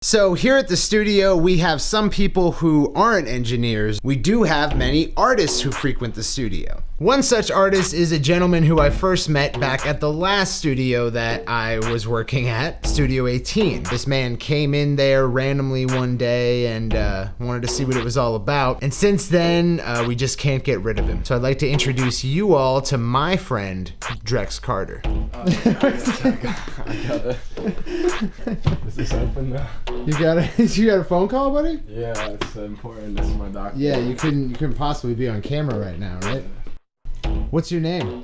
So here at the studio, we have some people who aren't engineers. We do have many artists who frequent the studio. One such artist is a gentleman who I first met back at the last studio that I was working at, Studio 18. This man came in there randomly one day and wanted to see what it was all about. And since then, we just can't get rid of him. So I'd like to introduce you all to my friend, Drex Carter. I got it. Is this open now? You got a phone call, buddy? Yeah, it's important. This is my doctor. Yeah, you couldn't possibly be on camera right now, right? What's your name?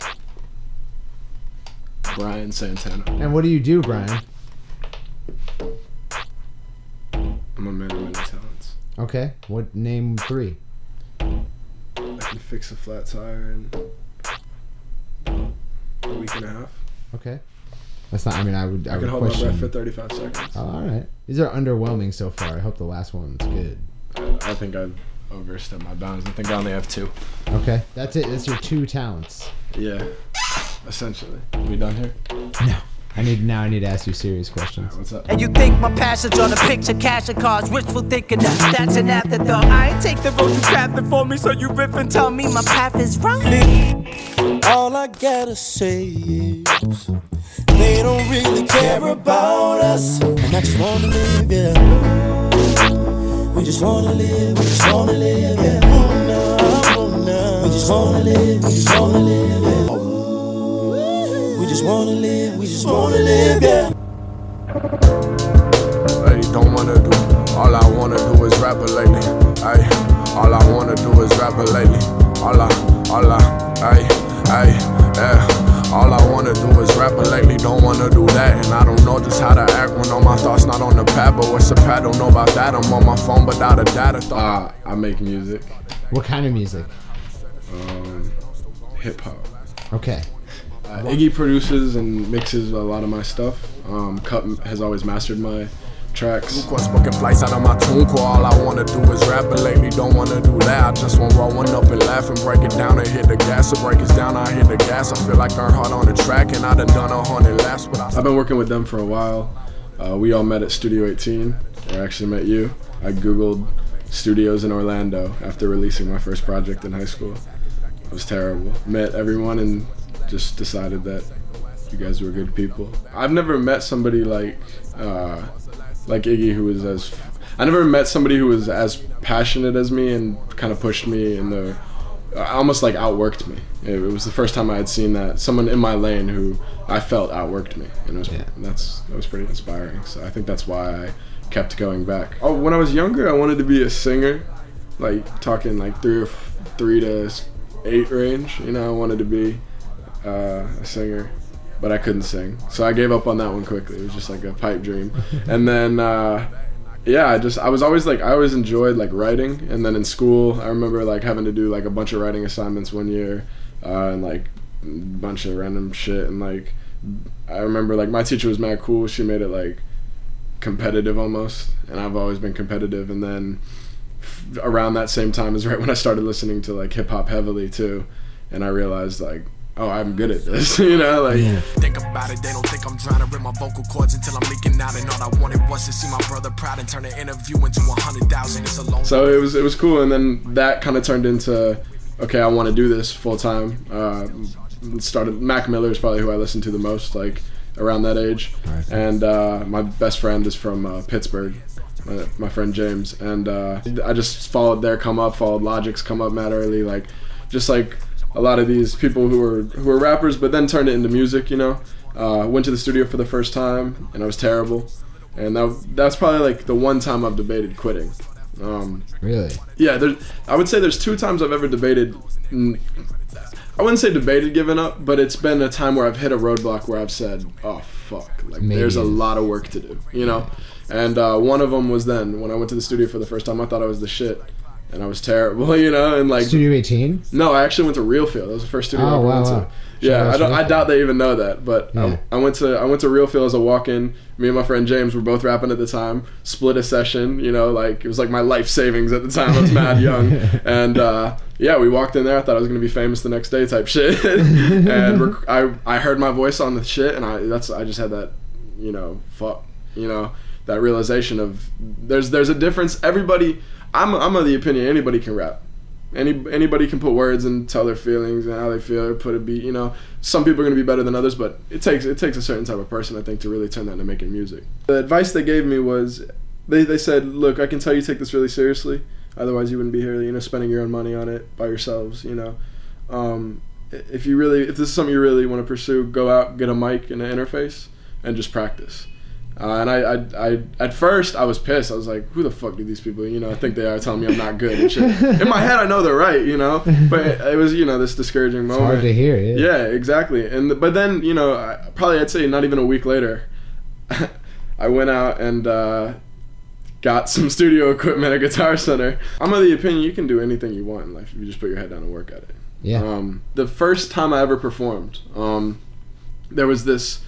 Brian Santana. And what do you do, Brian? I'm a man of many talents. Okay. What, name 3? I can fix a flat tire in a week and a half. Okay. That's not, I mean, I would can hold question. my breath for 35 seconds. Oh, all right. These are underwhelming so far. I hope the last one's good. I think I've overstepped my bounds. I think I only have 2. Okay. That's it. That's your 2 talents. Yeah, essentially. We done here? No. I need to ask you serious questions. What's up? And you think my passion's on a picture, cash and cars, wishful thinking that's an afterthought. I ain't take the road you crafted for me, so you rip and tell me my path is wrong. All I gotta say is they don't really care about us, and I just wanna live, yeah. We just wanna live, yeah. Oh no. We just wanna live, yeah. We just wanna live, yeah. Hey, don't wanna do, all I wanna do is rap it lately. Ay, all I wanna do is rap it lately. All I wanna do is rap it lately, don't wanna do that. And I don't know just how to act when all my thoughts not on the pad. But what's the pad, don't know about that. I'm on my phone but out of data. I make music. What kind of music? Hip hop. Okay. Iggy produces and mixes a lot of my stuff. Cut has always mastered my tracks. Booking flights out of my tune core. All I wanna do is rap it lately, don't wanna do that. I just wanna roll one up and laugh and break it down and hit the gas. So break it down, I hit the gas. I feel like I'm hard on the track and I done 100 laps. But I've been working with them for a while. We all met at Studio 18. I actually met you. I Googled studios in Orlando after releasing my first project in high school. It was terrible. Met everyone and just decided that you guys were good people. I've never met somebody like Iggy who was I never met somebody who was as passionate as me and kind of pushed me in the, almost like outworked me. It was the first time I had seen that, someone in my lane who I felt outworked me, and that was pretty inspiring. So I think that's why I kept going back. Oh, when I was younger, I wanted to be a singer, like talking like 3 to 8 range. You know, I wanted to be a singer, but I couldn't sing, so I gave up on that one quickly. It was just like a pipe dream. And then I always enjoyed like writing. And then in school I remember like having to do like a bunch of writing assignments one year, and like a bunch of random shit. And like I remember like my teacher was mad cool. She made it like competitive almost, and I've always been competitive. And then around that same time is right when I started listening to like hip hop heavily too, and I realized like, oh, I'm good at this, you know, like. Yeah. Think about it, they don't think I'm trying to rip my vocal cords until I'm leaking out, and all I wanted was to see my brother proud and turn an interview into 100,000. It's a long. So it was cool, and then that kind of turned into, okay, I want to do this full time. Started Mac Miller is probably who I listened to the most, like around that age, right. And my best friend is from Pittsburgh. My friend James, and I just followed Logic's come up mad early, like just like a lot of these people who were rappers, but then turned it into music, you know. Went to the studio for the first time, and I was terrible. And that's probably like the one time I've debated quitting. Really? Yeah, I would say there's 2 times I've ever debated. I wouldn't say debated giving up, but it's been a time where I've hit a roadblock where I've said, oh fuck, like there's a lot of work to do, you know. And one of them was then when I went to the studio for the first time. I thought I was the shit. And I was terrible, you know, and like Studio 18. No, I actually went to Real Feel. That was the first studio I went to. Wow. Yeah, I doubt they even know that, but yeah. I went to Real Feel as a walk-in. Me and my friend James were both rapping at the time. Split a session, you know, like it was like my life savings at the time. I was mad young, and we walked in there. I thought I was gonna be famous the next day, type shit. And I heard my voice on the shit, and I just had that, you know, fuck, you know. that realization of there's a difference. Everybody, I'm of the opinion anybody can rap. Anybody can put words and tell their feelings and how they feel, or put a beat. You know, some people are going to be better than others, but it takes a certain type of person, I think, to really turn that into making music. The advice they gave me was, they said, look, I can tell you take this really seriously, otherwise you wouldn't be here, you know, spending your own money on it by yourselves. You know, if this is something you really want to pursue, go out, get a mic and an interface, and just practice. And I at first I was pissed. I was like, who the fuck do these people, you know, I think they are telling me I'm not good and shit. In my head I know they're right, you know, but it was, you know, this discouraging moment. It's hard to hear, yeah. Yeah, exactly. But then, you know, I'd say not even a week later, I went out and got some studio equipment at Guitar Center. I'm of the opinion you can do anything you want in life if you just put your head down and work at it. Yeah. The first time I ever performed, there was this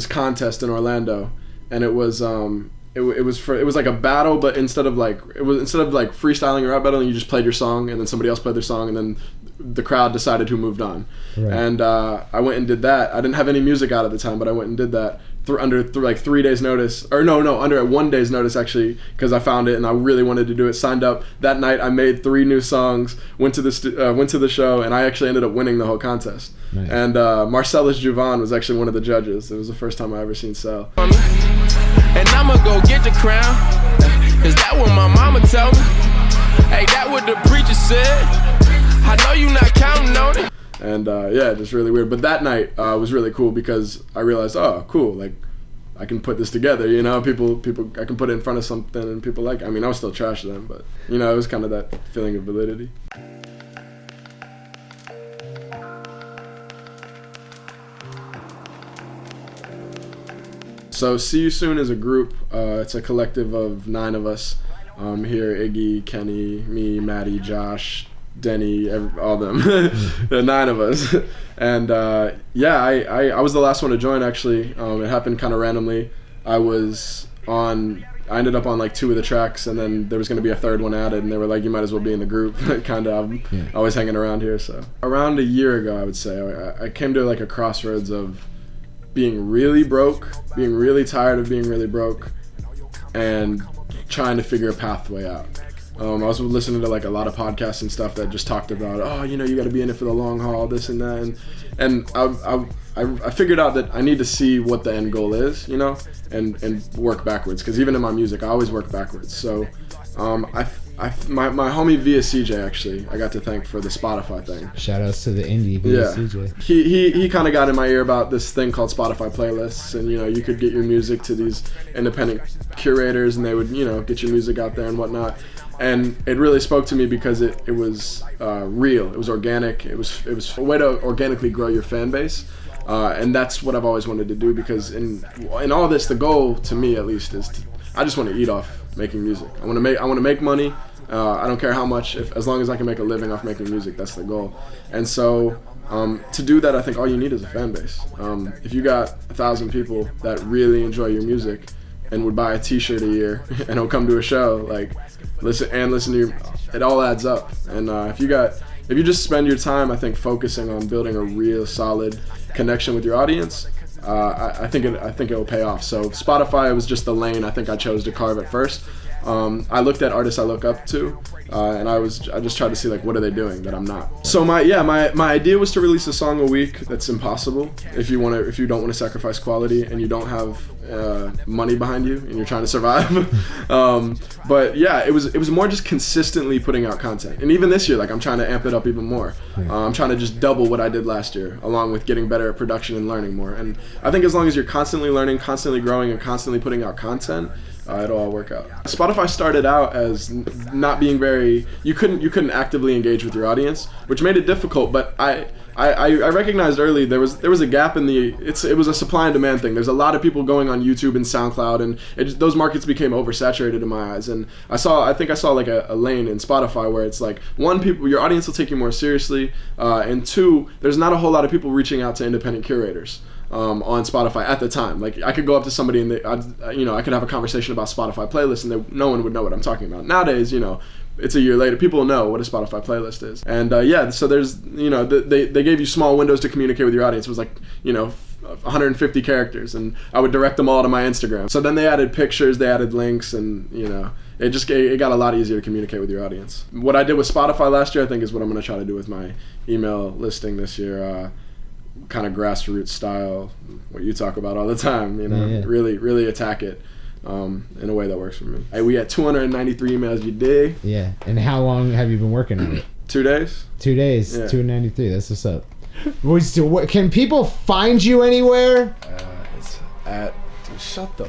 contest in Orlando. And it was like a battle, but instead of like freestyling or rap battle, you just played your song, and then somebody else played their song, and then the crowd decided who moved on. Right. And I went and did that. I didn't have any music out at the time, but I went and did that under 3 days notice, or under 1 day's notice actually, because I found it and I really wanted to do it. Signed up that night. I made 3 new songs. Went to the show, and I actually ended up winning the whole contest. Nice. And Marcellus Juvan was actually one of the judges. It was the first time I ever seen Cell. And I'ma go get the crown, cause that what my mama told me. Hey, that what the preacher said. I know you not counting on it. And yeah, just really weird. But that night was really cool because I realized, oh, cool, like I can put this together, you know, people, I can put it in front of something and people like it. I mean, I was still trash then, but you know, it was kind of that feeling of validity. So See You Soon is a group. It's a collective of 9 of us here: Iggy, Kenny, me, Maddie, Josh, Denny, all them. The 9 of us. And yeah, I was the last one to join actually. It happened kind of randomly. I ended up on like 2 of the tracks, and then there was going to be a 3rd one added, and they were like, you might as well be in the group. Kind of, I'm always hanging around here. So around a year ago, I would say, I came to like a crossroads of being really broke, being really tired of being really broke, and trying to figure a pathway out. I was listening to like a lot of podcasts and stuff that just talked about, oh, you know, you got to be in it for the long haul, this and that, and I figured out that I need to see what the end goal is, you know, and work backwards, because even in my music, I always work backwards. So my homie Via CJ, actually, I got to thank for the Spotify thing. Shout outs to the indie Via CJ. He kind of got in my ear about this thing called Spotify playlists, and you know, you could get your music to these independent curators, and they would, you know, get your music out there and whatnot. And it really spoke to me because it was real. It was organic. It was a way to organically grow your fan base. And that's what I've always wanted to do, because in all this, the goal to me at least is I just want to eat off making music. I want to make money. I don't care how much, as long as I can make a living off making music, that's the goal. And so to do that, I think all you need is a fan base. If you got 1,000 people that really enjoy your music and would buy a t-shirt a year and will come to a show, like listen to your, it all adds up. And if you just spend your time, I think, focusing on building a real solid connection with your audience, I think it will pay off. So Spotify was just the lane I think I chose to carve at first. I looked at artists I look up to, and I just tried to see like, what are they doing that I'm not. So my idea was to release a song a week. That's impossible if you don't want to sacrifice quality and you don't have money behind you and you're trying to survive. But yeah, it was more just consistently putting out content. And even this year, like, I'm trying to amp it up even more. I'm trying to just double what I did last year, along with getting better at production and learning more. And I think as long as you're constantly learning, constantly growing, and constantly putting out content, it'll all work out. Spotify started out as not being very, you couldn't actively engage with your audience, which made it difficult. But I recognized early there was a gap in it was a supply and demand thing. There's a lot of people going on YouTube and SoundCloud, and those markets became oversaturated in my eyes. And I think I saw like a lane in Spotify where it's like, 1, your audience will take you more seriously, and 2, there's not a whole lot of people reaching out to independent curators. On Spotify at the time. Like, I could go up to somebody and I could have a conversation about Spotify playlists, and no one would know what I'm talking about. Nowadays, you know, it's a year later, people know what a Spotify playlist is. And so there's, you know, they gave you small windows to communicate with your audience. It was like, you know, 150 characters, and I would direct them all to my Instagram. So then they added pictures, they added links, and it got a lot easier to communicate with your audience. What I did with Spotify last year, I think, is what I'm going to try to do with my email listing this year. Kind of grassroots style, what you talk about all the time. Really attack it in a way that works for me. We had 293 emails. You dig? Yeah. And how long have you been working on it? 2 days. 2 days. Yeah. 293. That's what's up. Can people find you anywhere? It's at. Dude, shut the.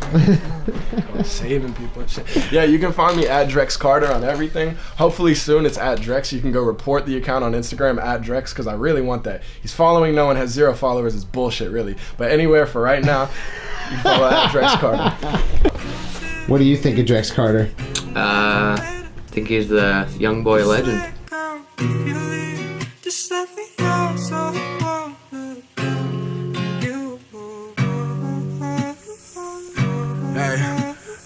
I'm saving people and shit. Yeah, you can find me at Drex Carter on everything. Hopefully soon it's at Drex. You can go report the account on Instagram at Drex, because I really want that. He's following no one, has 0 followers. It's bullshit, really. But anywhere for right now, you can follow at Drex Carter. What do you think of Drex Carter? I think he's the young boy legend.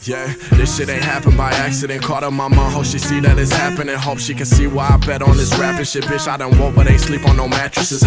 Yeah, this shit ain't happened by accident. Caught up my mom, hope she see that it's happening. Hope she can see why I bet on this rapping shit. Bitch, I done woke but ain't sleep on no mattresses.